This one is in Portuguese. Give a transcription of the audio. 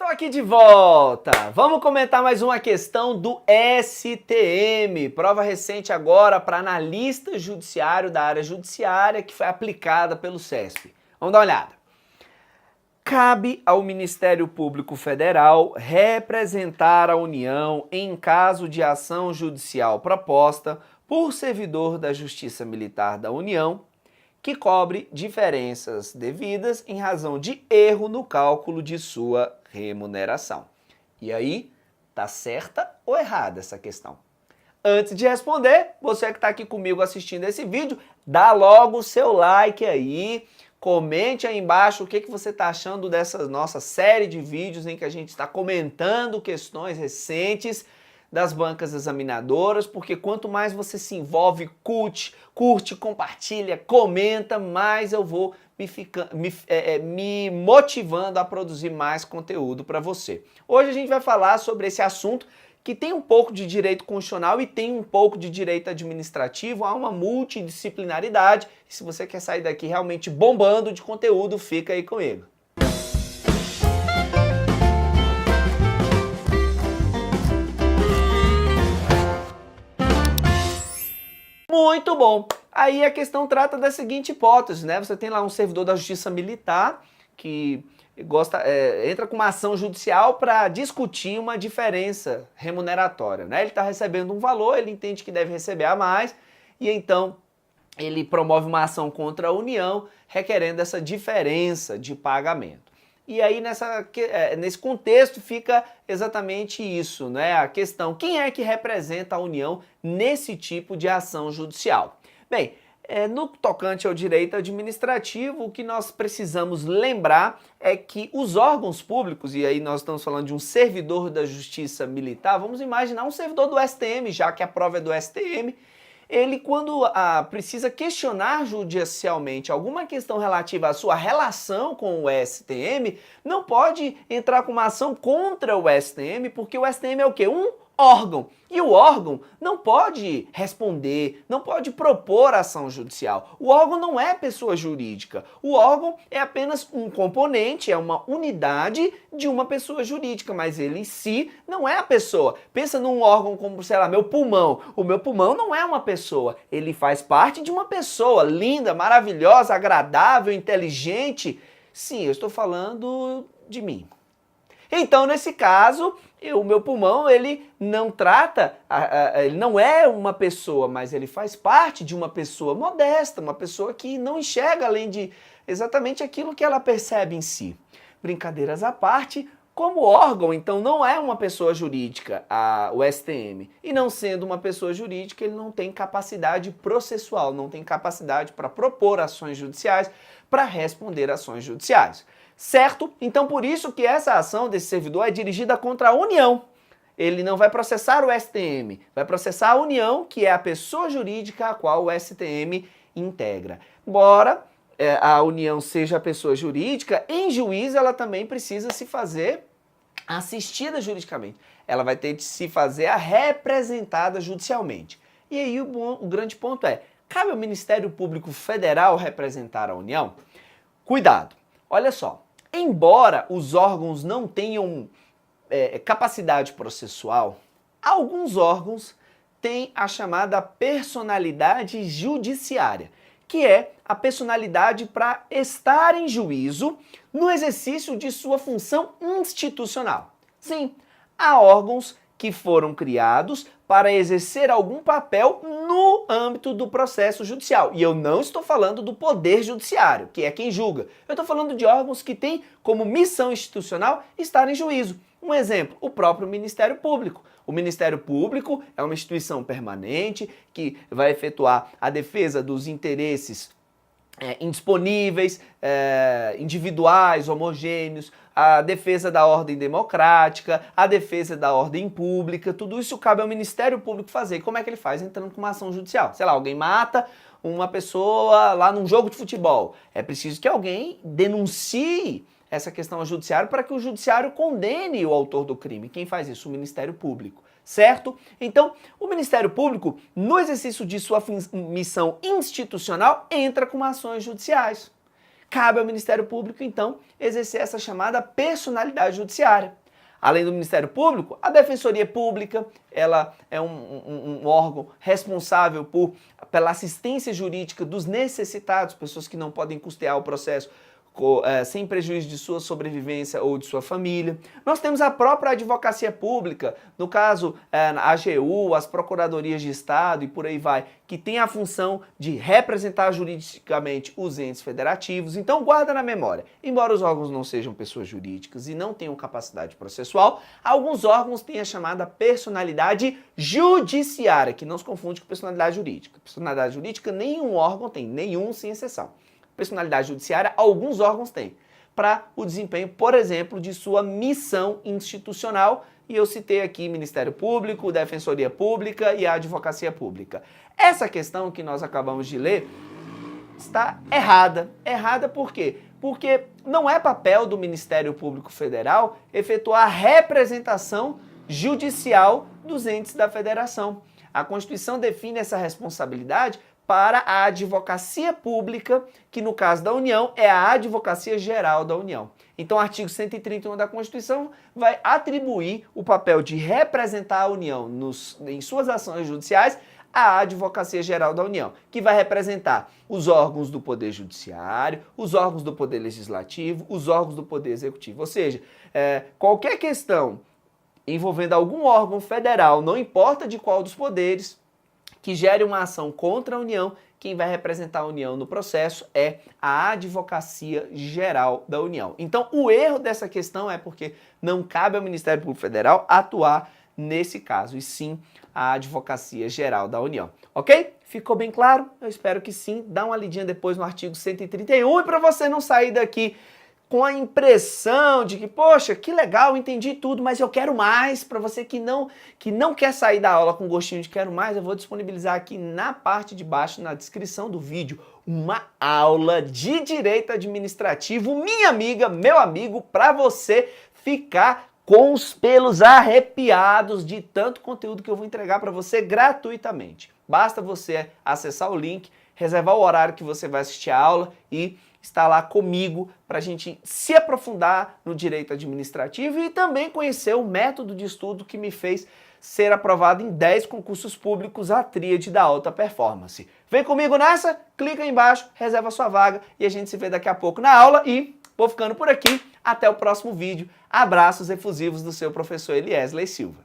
Tô aqui de volta. Vamos comentar mais uma questão do STM. Prova recente agora para analista judiciário da área judiciária que foi aplicada pelo CESP. Vamos dar uma olhada. Cabe ao Ministério Público Federal representar a União em caso de ação judicial proposta por servidor da Justiça Militar da União que cobre diferenças devidas em razão de erro no cálculo de sua remuneração. E aí, tá certa ou errada essa questão? Antes de responder, você que está aqui comigo assistindo esse vídeo, dá logo o seu like aí, comente aí embaixo o que você está achando dessa nossa série de vídeos em que a gente está comentando questões recentes das bancas examinadoras, porque quanto mais você se envolve, curte, compartilha, comenta, mais eu vou me motivando a produzir mais conteúdo para você. Hoje a gente vai falar sobre esse assunto que tem um pouco de direito constitucional e tem um pouco de direito administrativo, há uma multidisciplinaridade, e se você quer sair daqui realmente bombando de conteúdo, fica aí comigo. Muito bom! Aí a questão trata da seguinte hipótese, né? Você tem lá um servidor da Justiça Militar que entra com uma ação judicial para discutir uma diferença remuneratória, né? Ele está recebendo um valor, ele entende que deve receber a mais e então ele promove uma ação contra a União requerendo essa diferença de pagamento. E aí nesse contexto fica exatamente isso, né? A questão, quem é que representa a União nesse tipo de ação judicial? Bem, no tocante ao direito administrativo, o que nós precisamos lembrar é que os órgãos públicos, e aí nós estamos falando de um servidor da Justiça Militar, vamos imaginar um servidor do STM, já que a prova é do STM, ele quando precisa questionar judicialmente alguma questão relativa à sua relação com o STM, não pode entrar com uma ação contra o STM, porque o STM é o quê? Um órgão. E o órgão não pode responder, não pode propor ação judicial. O órgão não é pessoa jurídica. O órgão é apenas um componente, é uma unidade de uma pessoa jurídica, mas ele em si não é a pessoa. Pensa num órgão como, sei lá, meu pulmão. O meu pulmão não é uma pessoa. Ele faz parte de uma pessoa linda, maravilhosa, agradável, inteligente. Sim, eu estou falando de mim. Então, nesse caso, o meu pulmão, ele não trata, ele não é uma pessoa, mas ele faz parte de uma pessoa modesta, uma pessoa que não enxerga além de exatamente aquilo que ela percebe em si. Brincadeiras à parte, como órgão, então não é uma pessoa jurídica, o STM. E não sendo uma pessoa jurídica, ele não tem capacidade processual, não tem capacidade para propor ações judiciais, para responder ações judiciais. Certo? Então por isso que essa ação desse servidor é dirigida contra a União. Ele não vai processar o STM, vai processar a União, que é a pessoa jurídica a qual o STM integra. Embora a União seja a pessoa jurídica, em juízo ela também precisa se fazer assistida juridicamente. Ela vai ter de se fazer a representada judicialmente. E aí o grande ponto é, cabe ao Ministério Público Federal representar a União? Cuidado! Olha só, embora os órgãos não tenham capacidade processual, alguns órgãos têm a chamada personalidade judiciária, que é a personalidade para estar em juízo no exercício de sua função institucional. Sim, há órgãos que foram criados para exercer algum papel no âmbito do processo judicial. E eu não estou falando do Poder Judiciário, que é quem julga. Eu estou falando de órgãos que têm como missão institucional estar em juízo. Um exemplo, o próprio Ministério Público. O Ministério Público é uma instituição permanente que vai efetuar a defesa dos interesses indisponíveis, individuais, homogêneos, a defesa da ordem democrática, a defesa da ordem pública, tudo isso cabe ao Ministério Público fazer. E como é que ele faz? Entrando com uma ação judicial. Sei lá, alguém mata uma pessoa lá num jogo de futebol. É preciso que alguém denuncie essa questão ao judiciário para que o judiciário condene o autor do crime. Quem faz isso? O Ministério Público. Certo? Então, o Ministério Público, no exercício de sua missão institucional, entra com ações judiciais. cabe ao Ministério Público, então, exercer essa chamada personalidade judiciária. Além do Ministério Público, a Defensoria Pública, ela é um órgão responsável pela assistência jurídica dos necessitados, pessoas que não podem custear o processo sem prejuízo de sua sobrevivência ou de sua família. Nós temos a própria Advocacia Pública, no caso a AGU, as Procuradorias de Estado e por aí vai, que tem a função de representar juridicamente os entes federativos. Então guarda na memória, embora os órgãos não sejam pessoas jurídicas e não tenham capacidade processual, alguns órgãos têm a chamada personalidade judiciária, que não se confunde com personalidade jurídica. Personalidade jurídica nenhum órgão tem, nenhum sem exceção. Personalidade judiciária, alguns órgãos têm, para o desempenho, por exemplo, de sua missão institucional, e eu citei aqui Ministério Público, Defensoria Pública e a Advocacia Pública. Essa questão que nós acabamos de ler está errada. Errada por quê? Porque não é papel do Ministério Público Federal efetuar a representação judicial dos entes da federação. A Constituição define essa responsabilidade para a Advocacia Pública, que no caso da União é a Advocacia Geral da União. Então o artigo 131 da Constituição vai atribuir o papel de representar a União em suas ações judiciais à Advocacia Geral da União, que vai representar os órgãos do Poder Judiciário, os órgãos do Poder Legislativo, os órgãos do Poder Executivo. Ou seja, qualquer questão envolvendo algum órgão federal, não importa de qual dos poderes, que gere uma ação contra a União, quem vai representar a União no processo é a Advocacia Geral da União. Então, o erro dessa questão é porque não cabe ao Ministério Público Federal atuar nesse caso, e sim a Advocacia Geral da União. Ok? Ficou bem claro? Eu espero que sim. Dá uma lidinha depois no artigo 131 e para você não sair daqui com a impressão de que, poxa, que legal, entendi tudo, mas eu quero mais. Para você que não quer sair da aula com gostinho de quero mais, eu vou disponibilizar aqui na parte de baixo, na descrição do vídeo, uma aula de direito administrativo, minha amiga, meu amigo, para você ficar com os pelos arrepiados de tanto conteúdo que eu vou entregar para você gratuitamente. Basta você acessar o link, reservar o horário que você vai assistir a aula e estar lá comigo para a gente se aprofundar no direito administrativo e também conhecer o método de estudo que me fez ser aprovado em 10 concursos públicos, a tríade da alta performance. Vem comigo nessa? Clica aí embaixo, reserva sua vaga e a gente se vê daqui a pouco na aula e vou ficando por aqui. Até o próximo vídeo. Abraços efusivos do seu professor Eliesley Silva.